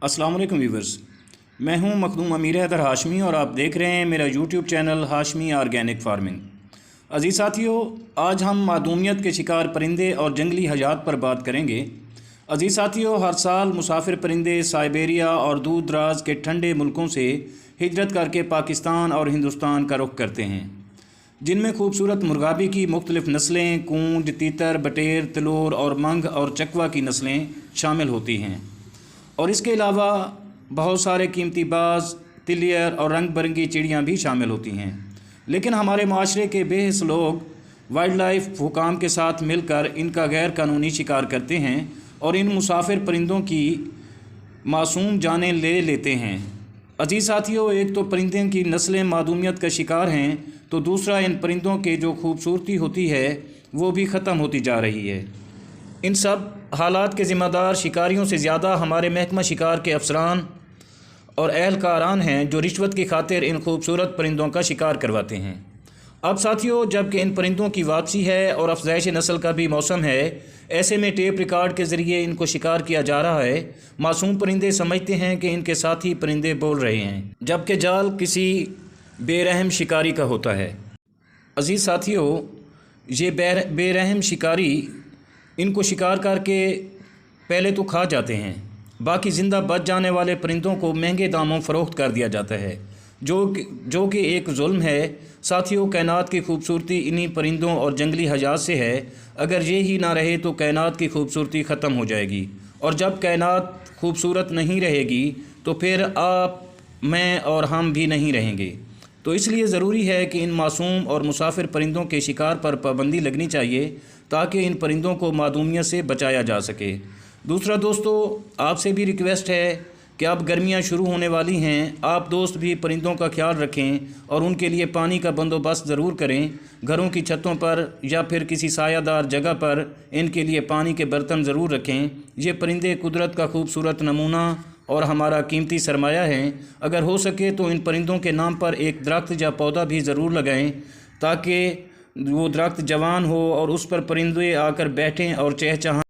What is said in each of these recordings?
अस्सलाम वालेकुम व्यूवर्स, मैं हूं मखदूम अमीर हैदर हाशमी और आप देख रहे हैं मेरा YouTube channel Hashmi organic farming. अजीज़ साथियों, आज हम मादूमियत के शिकार परिंदे और जंगली हयात पर बात करेंगे। अजीज़ साथियों, हर साल मुसाफिर परिंदे साइबेरिया और दूर दराज के ठंडे मुल्कों से हिजरत करके पाकिस्तान और हिंदुस्तान का रुख करते हैं, जिनमें खूबसूरत मुर्गाबी की मुख्तलिफ़ नस्लें, कूंज, तीतर, बटेर, तलोर और मंग और चकवा की नस्लें शामिल होती हैं। और इसके अलावा बहुत सारे कीमती बाज़, तिलियर और रंग बिरंगी चिड़ियाँ भी शामिल होती हैं। लेकिन हमारे माशरे के बेहस लोग वाइल्ड लाइफ हुकाम के साथ मिलकर इनका गैर कानूनी शिकार करते हैं और इन मुसाफिर परिंदों की मासूम जानें ले लेते हैं। अजीज़ साथियों, एक तो परिंदों की नस्लें मादूमियत का शिकार हैं, तो दूसरा इन परिंदों के जो खूबसूरती होती है वो भी ख़त्म होती जा रही है। इन सब हालात के ज़िम्मेदार शिकारियों से ज़्यादा हमारे महकमा शिकार के अफसरान और एहलकारान हैं, जो रिश्वत की खातिर इन खूबसूरत परिंदों का शिकार करवाते हैं। अब साथियों, जबकि इन परिंदों की वापसी है और अफजाइश नस्ल का भी मौसम है, ऐसे में टेप रिकॉर्ड के ज़रिए इनको शिकार किया जा रहा है। मासूम परिंदे समझते हैं कि इनके साथी परिंदे बोल रहे हैं, जबकि जाल किसी बेरहम शिकारी का होता है। अजीज़ साथियों, ये बेरहम शिकारी इनको शिकार करके पहले तो खा जाते हैं, बाकी ज़िंदा बच जाने वाले परिंदों को महंगे दामों फ़रोख्त कर दिया जाता है, जो कि एक जुल्म है। साथियों, कायनात की खूबसूरती इन्हीं परिंदों और जंगली हयात से है। अगर ये ही ना रहे तो कायनात की खूबसूरती ख़त्म हो जाएगी, और जब कायनात खूबसूरत नहीं रहेगी तो फिर आप, मैं और हम भी नहीं रहेंगे। तो इसलिए ज़रूरी है कि इन मासूम और मुसाफिर परिंदों के शिकार पर पाबंदी लगनी चाहिए, ताकि इन परिंदों को मादूमियत से बचाया जा सके। दूसरा दोस्तों, आपसे भी रिक्वेस्ट है कि अब गर्मियां शुरू होने वाली हैं, आप दोस्त भी परिंदों का ख्याल रखें और उनके लिए पानी का बंदोबस्त ज़रूर करें। घरों की छतों पर या फिर किसी सायादार जगह पर इनके लिए पानी के बर्तन ज़रूर रखें। ये परिंदे कुदरत का खूबसूरत नमूना और हमारा कीमती सरमाया है। अगर हो सके तो इन परिंदों के नाम पर एक दरख्त या पौधा भी ज़रूर लगाएं, ताकि वो दरख्त जवान हो और उस पर परिंदे आकर बैठें और चहचहाएं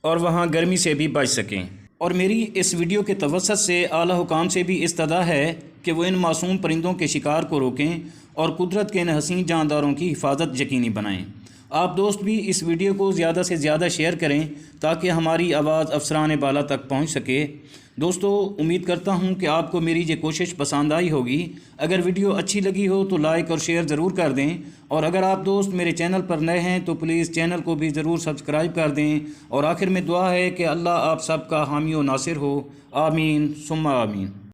और वहाँ गर्मी से भी बच सकें। और मेरी इस वीडियो के तवस्सुत से आला हुकाम से भी इस्तदा है कि वो इन मासूम परिंदों के शिकार को रोकें और कुदरत के इन हसीन जानदारों की हिफाजत यकीनी बनाएं। आप दोस्त भी इस वीडियो को ज़्यादा से ज़्यादा शेयर करें, ताकि हमारी आवाज़ अफसरान बाला तक पहुंच सके। दोस्तों, उम्मीद करता हूं कि आपको मेरी ये कोशिश पसंद आई होगी। अगर वीडियो अच्छी लगी हो तो लाइक और शेयर ज़रूर कर दें, और अगर आप दोस्त मेरे चैनल पर नए हैं तो प्लीज़ चैनल को भी ज़रूर सब्सक्राइब कर दें। और आखिर में दुआ है कि अल्लाह आप सबका हामी व नासिर हो। आमीन सुम्मा आमीन।